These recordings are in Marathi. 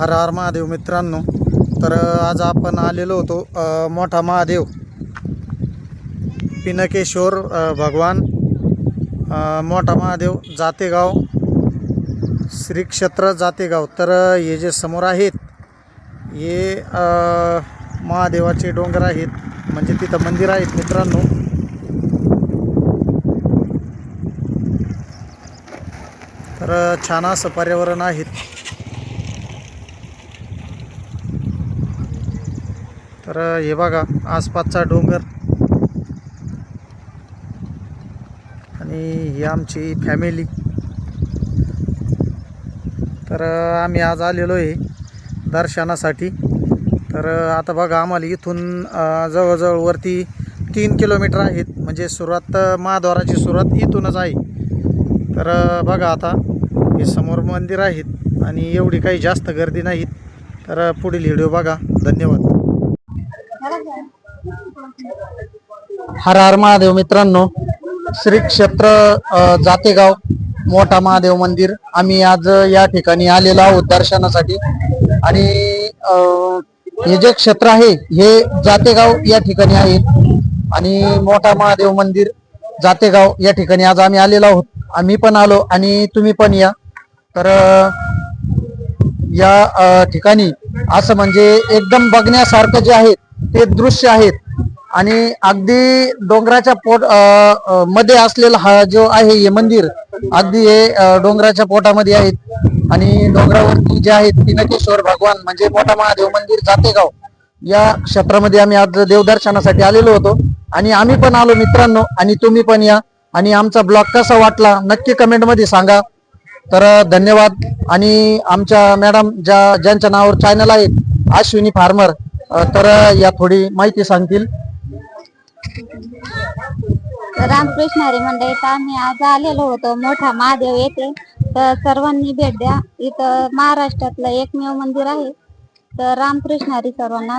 हर हर महादेव मित्रांनो, तर आज आपण आलेलो होतो मोठा महादेव पिनकेश्वर भगवान मोठा महादेव जातेगाव श्री क्षेत्र जातेगाव। तर हे जे समोर आहेत हे महादेवाचे डोंगर आहेत, म्हणजे तिथं मंदिर आहेत मित्रांनो। तर छान असं पर्यावरण आहे। तर हे बघा आसपासचा डोंगर आणि ही आमची फॅमिली। तर आम्ही आज आलेलो आहे दर्शनासाठी। तर आता बघा आम्हाला इथून जवळजवळ वरती 3 किलोमीटर आहेत, म्हणजे सुरुवात महाद्वाराची सुरुवात इथूनच आहे। तर बघा आता हे समोर मंदिर आहेत आणि एवढी काही जास्त गर्दी नाही। तर पुढील व्हिडिओ बघा। धन्यवाद। हर हर महादेव मित्रांनो, श्री क्षेत्र जातेगाव मोठा महादेव मंदिर आम्ही आज या ठिकाणी आलेलो आहोत दर्शनासाठी। आणि हे जे क्षेत्र आहे हे जातेगाव या ठिकाणी आहे आणि मोठा महादेव मंदिर जातेगाव या ठिकाणी आज आम्ही आलेलो आहोत। आम्ही पण आलो आणि तुम्ही पण या। तर या ठिकाणी असं म्हणजे एकदम बघण्यासारखं जे आहे ते दृश्य आहेत आणि अगदी डोंगराच्या मध्ये असलेला हा जो आहे हे मंदिर अगदी हे डोंगराच्या पोटामध्ये आहेत। आणि डोंगरावरती जे आहेत पिनकेश्वर भगवान म्हणजे मोठा महादेव मंदिर जातेगाव या क्षेत्रामध्ये आम्ही आज देवदर्शनासाठी आलेलो होतो आणि आम्ही पण आलो मित्रांनो, आणि तुम्ही पण या। आणि आमचा ब्लॉग कसा वाटला नक्की कमेंट मध्ये सांगा। तर धन्यवाद। आणि आमच्या मॅडम ज्यांच्या नावावर चॅनल आहे अश्विनी फार्मर, तर या थोडी माहिती सांगतील। रामकृष्ण हरी मंडळीत आम्ही आज आलेलो होतो मोठा महादेव येथे। तर सर्वांनी भेट द्या। इथं महाराष्ट्रातलं एकमेव मंदिर आहे। तर रामकृष्ण हरी सर्वांना।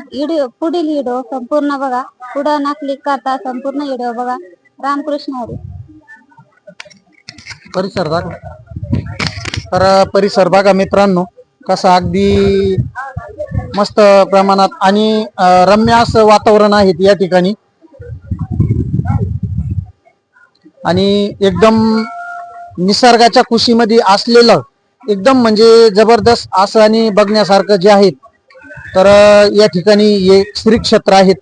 पुढील व्हिडिओ संपूर्ण बघा, पुढं ना क्लिक करता संपूर्ण व्हिडिओ बघा। रामकृष्ण हरी। परिसर दाखव। तर परिसर बघा मित्रांनो कसा अगदी मस्त प्रमाणात आणि रम्य असं वातावरण आहे या ठिकाणी आणि एकदम निसर्गाच्या कुशीमध्ये असलेलं एकदम म्हणजे जबरदस्त असं आणि बघण्यासारखं जे आहे। तर या ठिकाणी हे श्री क्षेत्र आहेत।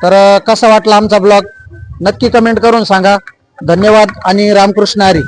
तर कसा वाटला आमचा ब्लॉग नक्की कमेंट करून सांगा। धन्यवाद आणि रामकृष्ण हरी।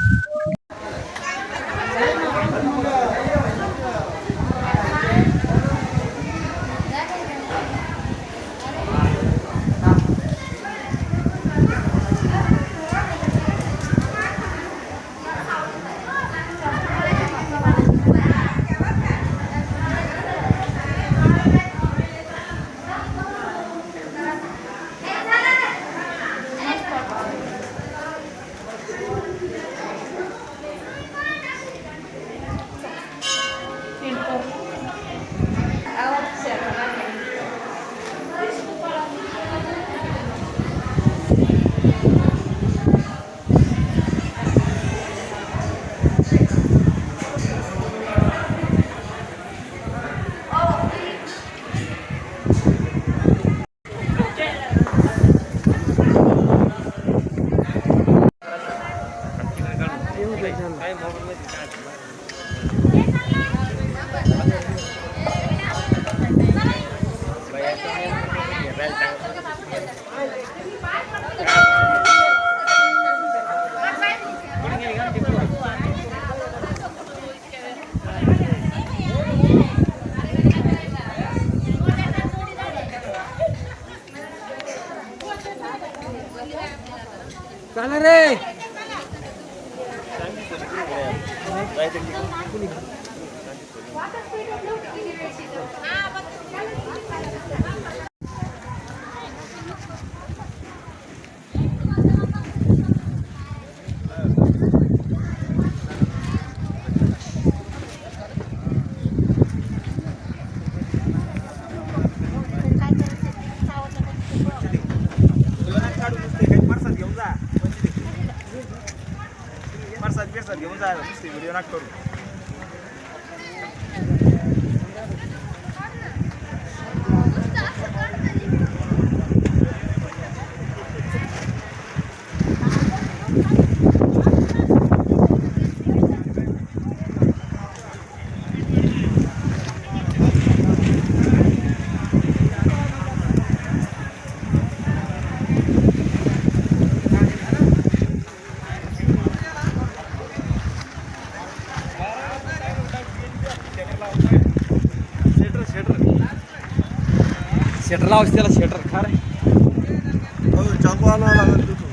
चला रे। घेऊन जा, व्हिडिओ नका करू। शेटर लावायचं त्याला शेटर खा रे. चाकू आणावं लागेल तिथून.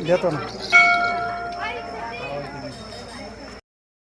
देतो ना.